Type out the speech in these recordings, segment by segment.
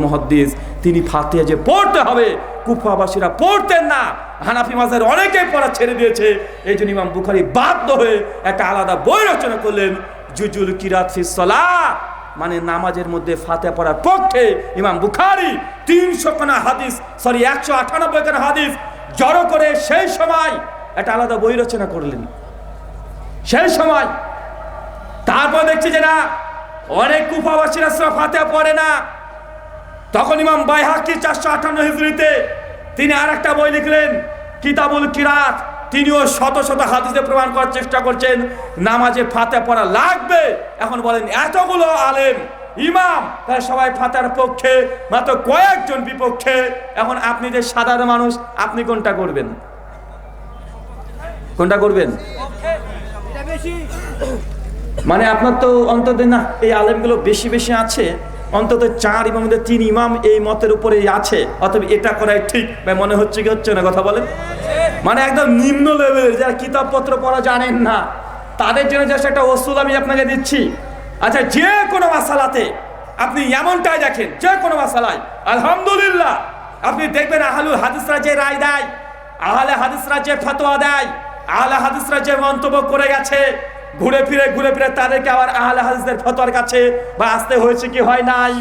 মুহাদ্দিস, তিনি ফাতিহা যে পড়তে হবে কুফাবাসীরা পড়তেন না, হানাফি মাযহাবের অনেকেই পড়া ছেড়ে দিয়েছে। এই জন্য ইমাম বুখারী বাধ্য হয়ে একটা আলাদা বই রচনা করলেন, জুজুল কিরাত ফিস সালাহ, মানে নামাজের মধ্যে ফাতিহা পড়ার পক্ষে। ইমাম বুখারী 300 খানা হাদিস, 198 খানা হাদিস জড়ো করে সেই সময় একটা আলাদা বই রচনা করলেন। সেই সময় তারপর দেখছি যে না, অনেক কুফাবাসীরা ফাতিহা পড়ে না। তখন ইমাম বাইহাকি 458 হিজরিতে তিনি আর একটা বই লিখলেন, কিতাবুল কিরাত। তিনিও শত শত হাদিসে প্রমাণ করার চেষ্টা করছেন নামাজে ফাতিহা পড়া লাগবে। এখন বলেন এতগুলো আলেম ইমাম, তারা সবাই ফাতিহার পক্ষে, মাত্র কয়েকজন বিপক্ষে। এখন আপনি যে সাধারণ মানুষ, আপনি কোনটা করবেন? কোনটা করবেন? মানে আপনার তো অন্তত না, এই আলেমগুলো বেশি বেশি আছে, অন্তত 4 ইমামদের 3 ইমাম এই মতের উপরে আছে, অথবা এটা করাই ঠিক। ভাই মনে হচ্ছে কি হচ্ছে না? কথা বলেন। মানে একদম নিম্ন লেভেলের যারা কিতাবপত্র পড়া জানেন না, তাদের জন্য জাস্ট একটা ওসুল আমি আপনাকে দিচ্ছি। আচ্ছা, যে কোনো মাসালাতে আপনি এমনটাই দেখেন, যে কোনো মাসালায় আলহামদুলিল্লাহ আপনি দেখবেন আহলুল হাদিসরা যে রায় দেয়, আহলে হাদিসরা যে ফতোয়া দেয়, আহলে হাদিসরা যে মন্তব্য করে গেছে, ঘুরে ফিরে তাদেরকে আবার আহলে হাদিসদের ফতোয়ার কাছে বা আসতে হয়েছে কি হয় নাই।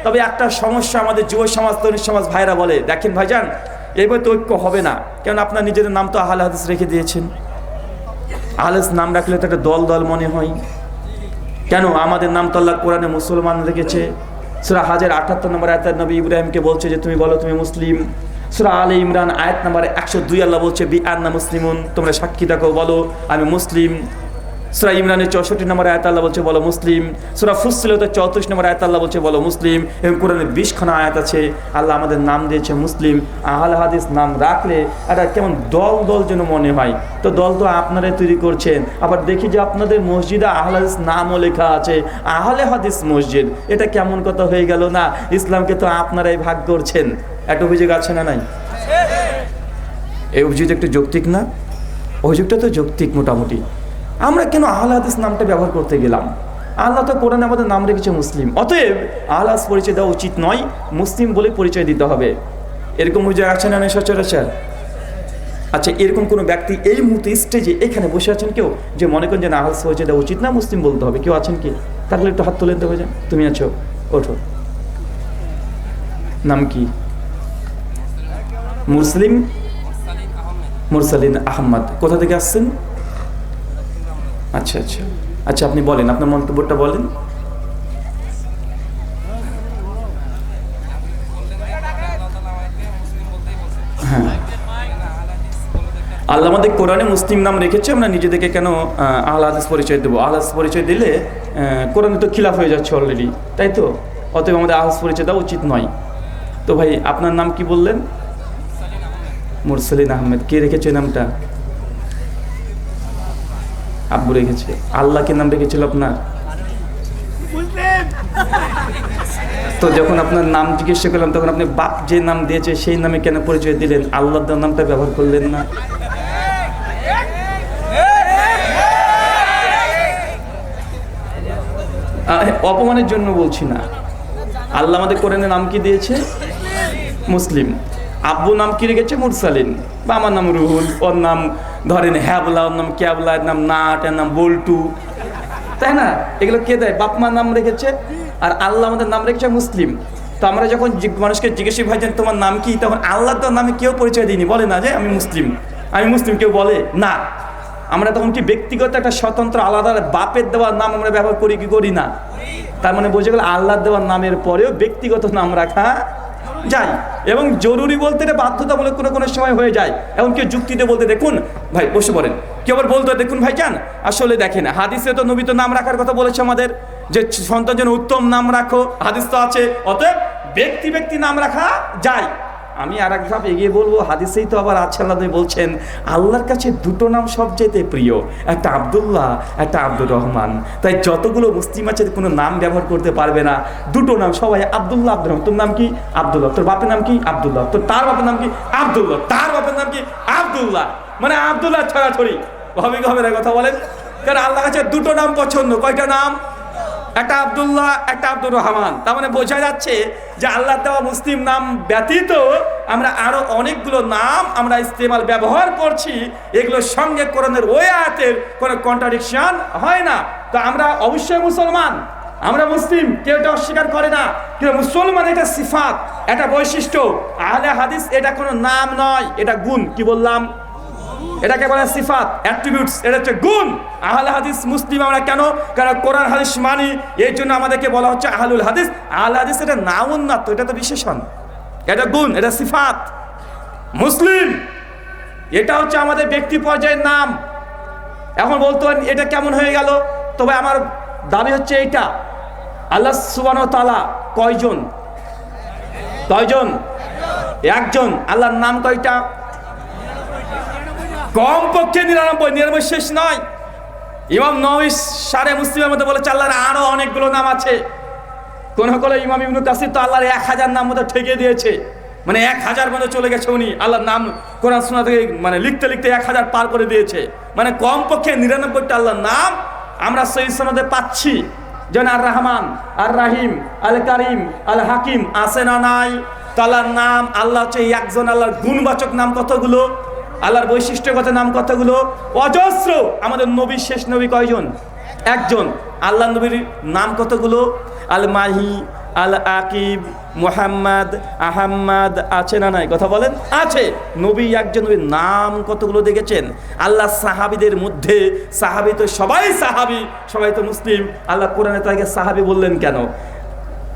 তবে একটা সমস্যা আমাদের যুব সমাজ, তরুণ সমাজ ভাইরা বলে, দেখেন ভাইজান, এইভাবে তো ঐক্য হবে না। কেন? আপনার নিজেদের নাম তো আহলে হাদিস রেখে দিয়েছেন। আহলে হাদিস নাম রাখলে তো একটা দল দল মনে হয়। কেন? আমাদের নাম তো আল্লাহ কোরআনে মুসলমান রেখেছে। সূরা হাজের 78 নম্বর আয়াতে নবী ইব্রাহিমকে বলছে যে তুমি বলো তুমি মুসলিম। সূরা আলে ইমরান আয়াত নম্বর 102 আল্লাহ বলছে বি আন্না মুসলিমুন, তোমরা সাক্ষী থাকো, বলো আমি মুসলিম। সূরা ইমরানের 64 নম্বর আয়াত আল্লাহ বলছে বলো মুসলিম। সূরা ফুসসিলাতের 34 নম্বর আয়াত আল্লাহ বলছে বলো মুসলিম। এবং কোরআনে 20 খানা আয়াত আছে আল্লাহ আমাদের নাম দিয়েছে মুসলিম। আহলে হাদিস নাম রাখলে এটা কেমন দল দল যেন মনে হয়। তো দল তো আপনারাই তৈরি করছেন। আবার দেখি যে আপনাদের মসজিদে আহলে হাদিস নামও লেখা আছে, আহলে হাদিস মসজিদ। এটা কেমন কথা হয়ে গেল না? ইসলামকে তো আপনারাই ভাগ করছেন। একটা অভিযোগ আছে না নাই? এই অভিযোগ একটু যৌক্তিক না? অভিযোগটা তো যৌক্তিক মোটামুটি। আমরা কেন আহলে হাদিস নামটা ব্যবহার করতে গেলাম? আল্লাহ তো কোরআনে আমাদের নাম রেখেছে মুসলিম, অতএব আহলে হাদিস পরিচয় দেওয়া উচিত নয়, মুসলিম বলে পরিচয় দিতে হবে। এরকম অভিযোগ আছে না সচরাচর? আচ্ছা, এরকম কোনো ব্যক্তি এই মুহূর্তে স্টেজে এখানে বসে আছেন কেউ যে মনে করেন যে না, আহলে হাদিস পরিচয় দেওয়া উচিত না, মুসলিম বলতে হবে? কেউ আছেন কি? তাহলে একটু হাত তুলে দেওয়া যায়। তুমি আছো, ওঠো। নাম কি? মুসলিম মুরসালিন আহমদ। কোথা থেকে আসছেন? আচ্ছা আচ্ছা আচ্ছা, আপনি বলেন, আপনার মন্তব্যটা বলেন। হ্যাঁ, আল্লাহ আমাদের কোরআনে মুসলিম নাম রেখেছে, আমরা নিজেদেরকে কেন আহলে হাদিস পরিচয় দেবো? আহলে হাদিস পরিচয় দিলে কোরআনে তো খিলাফ হয়ে যাচ্ছে অলরেডি, তাই তো? অতএব আমাদের আহলে হাদিস পরিচয় দেওয়া উচিত নয়। তো ভাই আপনার নাম কি বললেন? মুরসালিন আহমেদ। কে রেখেছে নামটা? আব্বু রেখেছে। আল্লাহ কে নাম রেখেছিল আপনার? তো যখন আপনার নাম জিজ্ঞেস করলাম তখন আপনি বাপ যে নাম দিয়েছে সেই নামে কেন পরিচয় দিলেন? আল্লাহর নামটা ব্যবহার করলেন না? অপমানের জন্য বলছি না। আল্লাহ আমাদের কোরআনে নাম কি দিয়েছে? মুসলিম। আব্বু নাম কি রেখেছে? মুরসালিন। বা আমার নাম রুহুল, ওর নাম ধরেন হ্যাবলা, ওর নাম ক্যাবলা, এর নাম নাট, এর নাম বল্টু, তাই না? এগুলো কে দেয়? বাপ মার নাম রেখেছে। আর আল্লাহ আমাদের নাম রেখেছে মুসলিম। তো আমরা যখন মানুষকে জিজ্ঞেস ভাইজান তোমার নাম কি, তখন আল্লাহর তো নামে কেউ পরিচয় দিইনি, বলে না যে আমি মুসলিম, আমি মুসলিম, কেউ বলে না। আমরা তখন কি ব্যক্তিগত একটা স্বতন্ত্র আলাদা বাপের দেওয়ার নাম আমরা ব্যবহার করি কি করি না? তার মানে বোঝা গেল আল্লাহর দেওয়ার নামের পরেও ব্যক্তিগত নাম রাখা যায়, এবং জরুরি বলতে এটা বাধ্যতামূলক কোনো সময় হয়ে যায়। এমন কেউ যুক্তিতে বলতে, দেখুন ভাই বসে পড়েন, কেউ আবার বলতে দেখুন ভাইজান আসলে দেখেন হাদিসে তো নবী তো নাম রাখার কথা বলেছে আমাদের, যে সন্তান যেন উত্তম নাম রাখো, হাদিস তো আছে, অতএব ব্যক্তি নাম রাখা যায়। আমি আর এক ধাপ এগিয়ে বলবো, হাদিসেই তো আবার আছে, আল্লাহ বলছেন আল্লাহর কাছে দুটো নাম সবচেয়ে প্রিয়, একটা আব্দুল্লাহ, একটা আব্দুর রহমান। তাই যতগুলো মুসলিম আছে কোনো নাম ব্যবহার করতে পারবে না, দুটো নাম সবাই আব্দুল্লাহ, আব্দুর রহমান। তোর নাম কি? আব্দুল্লাহ। তোর বাপের নাম কি? আব্দুল্লাহ। তার বাপের নাম কি? আব্দুল্লাহ। তার বাপের নাম কি? আব্দুল্লাহ। মানে আব্দুল্লাহ ছড়াছড়ি হবে কি হবে না? কথা বলেন। কারণ আল্লাহর কাছে দুটো নাম পছন্দ। কয়টা নাম? একটা আব্দুল্লাহ, একটা আব্দুর রহমান। তার মানে বোঝা যাচ্ছে যে আল্লাহ দেওয়া মুসলিম নাম ব্যতীত আমরা আরো অনেকগুলো নাম আমরা ইস্তেমাল ব্যবহার করছি, এগুলোর সঙ্গে কোরআনের ওই আয়াতের কোনো কন্ট্রাডিকশন হয় না। তো আমরা অবশ্যই মুসলমান, আমরা মুসলিম, কেউ এটা অস্বীকার করে না। কিন্তু মুসলমান এটা সিফাত, এটা বৈশিষ্ট্য। আহলে হাদিস এটা কোনো নাম নয়, এটা গুণ। কি বললাম? এটাকে বলে সিফাত, অ্যাট্রিবিউটস, এটা হচ্ছে গুণ। আহলে হাদিস মুসলিম আমরা কেন? কারণ কোরআন হাদিস মানি, এই জন্য আমাদেরকে বলা হচ্ছে আহলুল হাদিস। আহলে হাদিস এটা নাউন না তো, এটা তো বিশেষণ, এটা গুণ, এটা সিফাত। মুসলিম এটা হচ্ছে আমাদের ব্যক্তি পর্যায়ের নাম। এখন বলতে পারেন এটা কেমন হয়ে গেল? তবে আমার দাবি হচ্ছে এইটা, আল্লাহ সুবহানাহু ওয়া তাআলা কয়জন? কয়জন? একজন। আল্লাহর নাম কয়টা? কমপক্ষে 99। 99 শেষ নয়। ইমাম নওয়ী শারে মুসলিমের মধ্যে বলেছে আল্লাহর আরো অনেকগুলো নাম আছে। কোন হলো ইমাম ইবনে কাসির তো আল্লাহর 1000 নাম মধ্যে ঠেকে দিয়েছে, মানে 1000 মধ্যে চলে গেছে উনি। আল্লাহর নাম কোরআন সুন্নাহ থেকে মানে লিখতে লিখতে 1000 পার করে দিয়েছে। মানে কমপক্ষে 99টা আল্লাহর নাম আমরা সহিহ সনদে পাচ্ছি। যেন আর রহমান, আর রাহিম, আল কারিম, আল হাকিম আছে না নাই? তাআলার নাম আল্লাহ হচ্ছে একজন। আল্লাহর গুণবাচক নাম কতগুলো? আল্লাহর বৈশিষ্ট্যগত নাম কতগুলো? অজস্র। আমাদের নবী, শেষ নবী কয়জন? একজন। আল্লাহ নবীর নাম কতগুলো? আল মাহি, আল আকিব, মুহাম্মদ, আহম্মদ আছে না নাই? কথা বলেন। আছে। নবী একজন, নবীর নাম কতগুলো দেখেছেন? আল্লাহ সাহাবীদের মধ্যে, সাহাবী তো সবাই সাহাবী, সবাই তো মুসলিম। আল্লাহ কোরআনে তাকে সাহাবী বললেন কেন?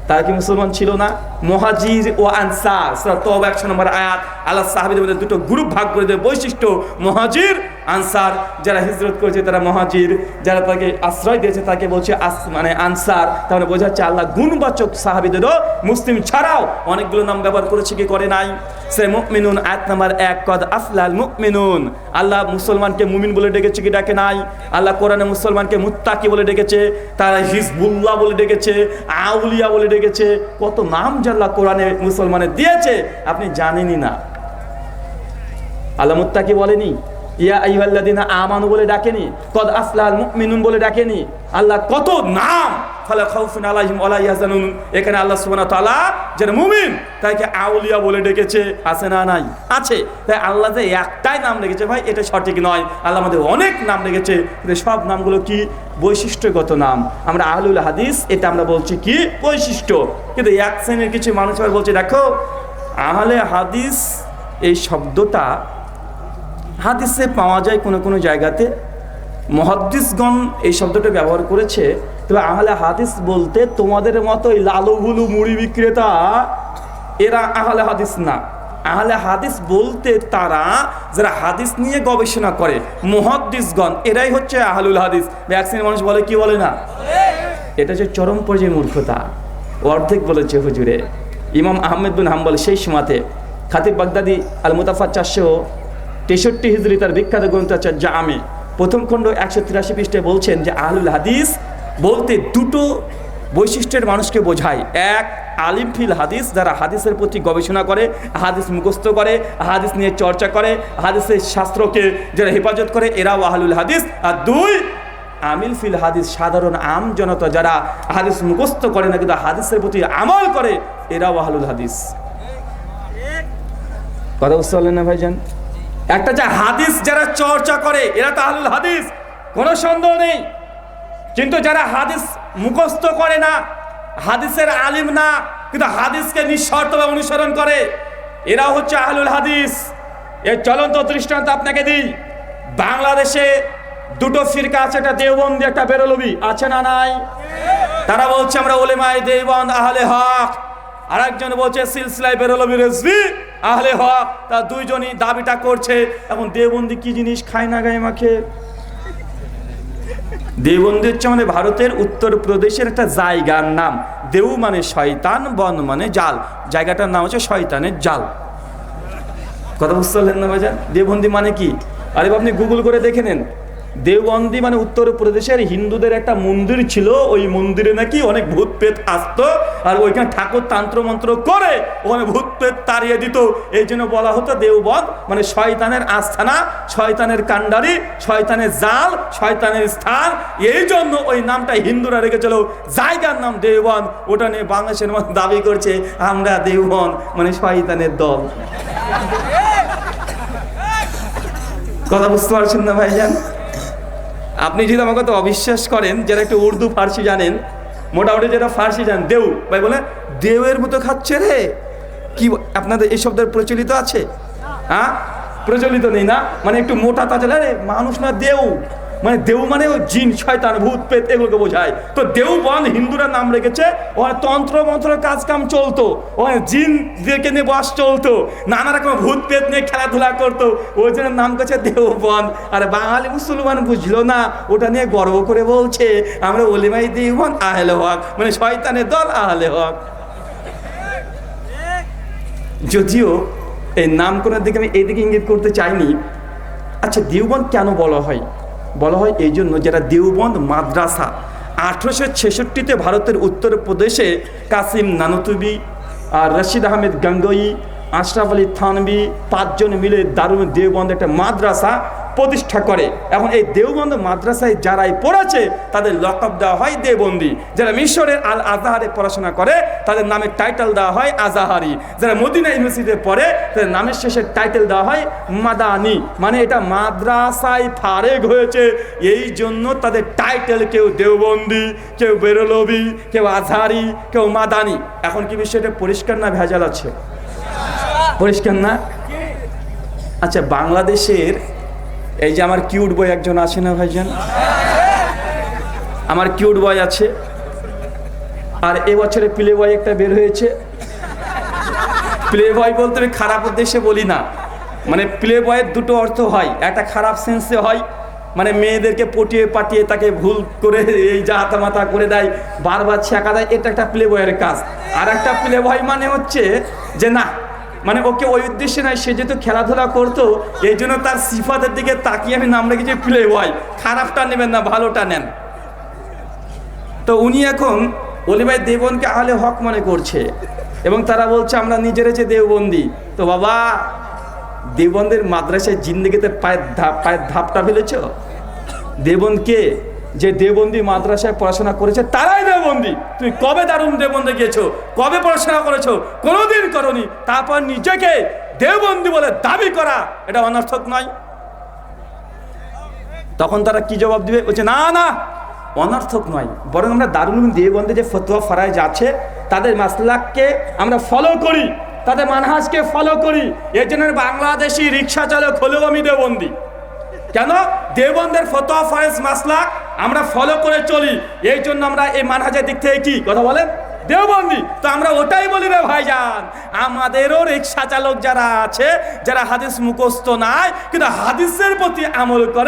তারা কি মুসলমান ছিল না? মুহাজির ও আনসার, সূরা তাওবা 100 নম্বর আয়াত। আল্লাহ সাহাবীদের মধ্যে দুটো গ্রুপ ভাগ করে দেয়, বৈশিষ্ট্য মুহাজির, আনসার। যারা হিজরত করেছে তারা মুহাজির, যারা তাকে আশ্রয় দিয়েছে তাকে বলছে মানে আনসার। তাহলে বোঝা যাচ্ছে আল্লাহ গুণবাচক সাহাবীদেরও মুসলিম ছাড়াও অনেকগুলো নাম ব্যবহার করেছে, কি করে নাই? সে মুমিনুন আয়াত নাম্বার 1, কদ আফলাল মুমিনুন। আল্লাহ মুসলমানকে মুমিন বলে ডেকেছে, কি ডাকে নাই? আল্লাহ কোরআনে মুসলমানকে মুত্তাকি বলে ডেকেছে, তারা হিজবুল্লাহ বলে ডেকেছে, আউলিয়া বলে ডেকেছে। কত নাম যে আল্লাহ কোরআনে মুসলমানের দিয়েছে আপনি জানেনই না। আল্লাহ মুত্তাকি বলেনি, ইয়া আইয়ুহাল্লাযীনা আমানু বলে ডাকেনি, কদ আফলাল মুমিনুন বলে ডাকেনি। আল্লাহ কত নাম, ফালা খাউফুন আলাইহিম ওয়ালা ইয়াহজানুন। এখানে আল্লাহ সুবহানাহু ওয়া তাআলা যারা মুমিন তাকে আউলিয়া বলে ডেকেছে, আছে না নাই? আছে। তাই আল্লাহ যে একটাই নাম রেখেছে ভাই, এটা সঠিক নয়। আল্লাহ আমাদের অনেক নাম রেখেছে, কিন্তু সব নামগুলো কি? বৈশিষ্ট্যগত নাম। আমরা আহলুল হাদিস, এটা আমরা বলছি কি? বৈশিষ্ট্য। কিন্তু এক শ্রেণীর কিছু মানুষ আবার বলছে, দেখো আহলে হাদিস এই শব্দটা হাদিসে পাওয়া যায় কোনো কোনো জায়গাতে, মুহাদ্দিসগণ এই শব্দটা ব্যবহার করেছে। তবে আহলে হাদিস বলতে তোমাদের মতো এই লালুগুলু মুড়ি বিক্রেতা এরা আহলে হাদিস না। আহলে হাদিস বলতে তারা যারা হাদিস নিয়ে গবেষণা করে, মুহাদ্দিসগণ, এরাই হচ্ছে আহলুল হাদিস। এক শ্রেণীর মানুষ বলে, কি বলে না? এটা হচ্ছে চরম পর্যায়ে মূর্খতা। অর্ধেক বলেছে হুজুরে। ইমাম আহমেদ বিন হাম্বল সেই সময়তে খাতিব বাগদাদি আল মুতাফা 463 হিজরি তার বিখ্যাত গ্রন্থ আছে জামে, প্রথম খণ্ড 183 পৃষ্ঠায় বলছেন যে আহলুল হাদিস বলতে দুটো বৈশিষ্ট্যের মানুষকে বোঝায়। এক, আলিম ফিল হাদিস, যারা হাদিসের প্রতি গবেষণা করে, হাদিস মুখস্থ করে, হাদিস নিয়ে চর্চা করে, হাদিসের শাস্ত্রকে যারা হেফাজত করে, এরাও আহলুল হাদিস। আর দুই, আমিল ফিল হাদিস, সাধারণ আম জনতা যারা হাদিস মুখস্থ করে না কিন্তু হাদিসের প্রতি আমল করে, এরাও আহলুল হাদিস। কথা বুঝতে পারলেন না ভাইজান? একটা যে হাদিস যারা চর্চা করে এরা তো আহলুল হাদিস, কোনো সন্দেহ নেই। কিন্তু যারা হাদিস মুখস্থ করে না, হাদিসের আলিম না, কিন্তু হাদিসকে নিঃশর্তভাবে অনুসরণ করে, এরাও হচ্ছে আহলুল হাদিস। এর চলন্ত দৃষ্টান্ত আপনাকে দিই। বাংলাদেশে দুটো ফিরকা আছে, একটা দেওবন্দি, একটা বেরলভী, আছে না নাই? তারা বলছে আমরা উলেমায়ে দেওবন্দ আহলে হক, আর একজন বলছে সিলসিলায়ে বেরলভী রেজভী আহলে হক। তা দুইজনই দাবিটা করছে। এখন দেওবন্দি কি জিনিস? খায় না গায়ে মাখে। দেওবন্দি হচ্ছে আমাদের ভারতের উত্তরপ্রদেশের একটা জায়গার নাম। দেউ মানে শয়তান, বন মানে জাল। জায়গাটার নাম হচ্ছে শয়তানের জাল। কথা বুঝতে পারলেন না ভাইজান? দেওবন্দি মানে কি? আরে আপনি গুগল করে দেখে নেন, দেওবন্দি মানে উত্তরপ্রদেশের হিন্দুদের একটা মন্দির ছিল, ওই মন্দিরে নাকি অনেক ভূত প্রেত আসতো, আর ওইখানে ঠাকুর তন্ত্র মন্ত্র করে ওখানে ভূত প্রেত তাড়িয়ে দিত। এই জন্য বলা হতো দেওবন্দ মানে শয়তানের আস্থানা, শয়তানের কাণ্ডারি, শয়তানের জাল, শয়তানের স্থান। এই জন্য ওই নামটা হিন্দুরা রেখেছিল, জায়গার নাম দেওবন্দ। ওটা নিয়ে বাংলাদেশের মধ্যে দাবি করছে আমরা দেওবন্দ মানে শয়তানের দল। কথা বুঝতে পারছেন না ভাইজান? আপনি যদি আমাকে তো অবিশ্বাস করেন, যারা একটু উর্দু ফার্সি জানেন, মোটামুটি যেটা ফার্সি জানেন, দেউ ভাই বলে দেউয়ের মতো খাচ্ছে রে, কি আপনাদের এই শব্দের প্রচলিত আছে? হ্যাঁ, প্রচলিত নেই না? মানে একটু মোটা তাজা রে মানুষ না, দেউ মানে দেউ মানে ওই জিন, শয়তান, ভূত প্রেত এগুলোকে বোঝায়। তো দেওবন্দ হিন্দুরা নাম রেখেছে, ওখানে তন্ত্র মন্ত্র কাজ কাম চলতো, ওখানে জিন দিকে নিয়ে বাস চলতো, নানা রকম ভূত প্রেত নিয়ে খেলাধুলা করতো, ওই জন্য নাম করেছে দেওবন্দ। আর বাঙালি মুসলমান বুঝলো না, ওটা নিয়ে গর্ব করে বলছে আমরা ওলিমাই দেওবন্দ আহলে হক মানে শয়তানের দল আহলে হক। যদিও এই নামকরণের দিকে আমি এইদিকে ইঙ্গিত করতে চাইনি। আচ্ছা, দেওবন্দ কেন বলা হয়? বলা হয় এই জন্য, যারা দেওবন্দ মাদ্রাসা 1866-তে ভারতের উত্তরপ্রদেশে কাসিম নানুতুবি আর রশিদ আহমেদ গঙ্গোই, আশরাফ আলী থানভি 5 জন মিলে দারুল দেওবন্দ একটা মাদ্রাসা প্রতিষ্ঠা করে। এখন এই দেওবন্দ মাদ্রাসায় যারাই পড়েছে তাদের লকব দেওয়া হয় দেওবন্দি। যারা মিশরের আল আজহারে পড়াশোনা করে তাদের নামের টাইটেল দেওয়া হয় আজাহারি। যারা মদিনা ইউনিভার্সিটিতে পড়ে তাদের নামের শেষের টাইটেল দেওয়া হয় মাদানি, মানে এটা মাদ্রাসায় ফারেগ হয়েছে এই জন্য তাদের টাইটেল কেউ দেওবন্দি, কেউ বেরলবি, কেউ আজহারি, কেউ মাদানি। এখন কি বিষয়টা পরিষ্কার না ভেজাল আছে? পরিষ্কার না? আচ্ছা, বাংলাদেশের এই যে আমার কিউট বয় একজন আছে না ভাইজান, আমার কিউট বয় আছে, আর এবছরে প্লে বয় একটা বের হয়েছে। প্লে বয় বলতে আমি খারাপ উদ্দেশ্যে বলি না, মানে প্লে বয়ের দুটো অর্থ হয়, একটা খারাপ সেন্সে হয়, মানে মেয়েদেরকে পটিয়ে পাটিয়ে তাকে ভুল করে এই জাহাতা মাথা করে দেয়, বারবার ছেঁকা দেয়, এটা একটা প্লে বয়ের কাজ। আর একটা প্লে বয় মানে হচ্ছে যে না, মানে ওকে ওই উদ্দেশ্যে নয়, সে যেহেতু খেলাধুলা করতো এই জন্য তার সিফাতের দিকে তাকিয়ে আমি নাম রেখেছি প্লে বয়। খারাপটা নেবেন না, ভালোটা নেন। তো উনি এখন ওলিমাই দেওবন্দকে আহলে হক মনে করছে এবং তারা বলছে আমরা নিজেরা যে দেওবন্দি। তো বাবা, দেওবন্দের মাদ্রাসায় জিন্দেগিতে পায়ের ধাপটা ফেলেছ? দেওবন্দকে যে দেওবন্দি মাদ্রাসায় পড়াশোনা করেছে তারাই দেওবন্দি। তুমি কবে দারুণ দেওবন্দে গিয়েছো? কবে পড়াশোনা করেছো? কোনোদিন করনি। তারপর নিজেকে দেওবন্দি বলে দাবি করা এটা অনর্থক নয়? তখন তারা কি জবাব দিবে? বলছে না না, অনর্থক নয়, বরং আমরা দারুল উলুম দেওবন্দে যে ফতোয়া ফারায়েজ আছে তাদের মাসলাককে আমরা ফলো করি, তাদের মানহাজকে ফলো করি। এর জন্য বাংলাদেশি রিক্সা চালক হলেও আমি দেওবন্দি। কেন? দেওবন্দের ফতোয়া ফারায়েজ মাসলাক আমরা ফলো করে চলি, এই জন্য আমরা এই মানহাজের দিক থেকে কি কথা বলেন দেওবন্দি। তো আমরা ওটাই বলি রে ভাইজান, আমাদেরও রিক্সা চালক যারা আছে, যারা হাদিস মুখস্থ নাই কিন্তু হাদিসের প্রতি আমল করে,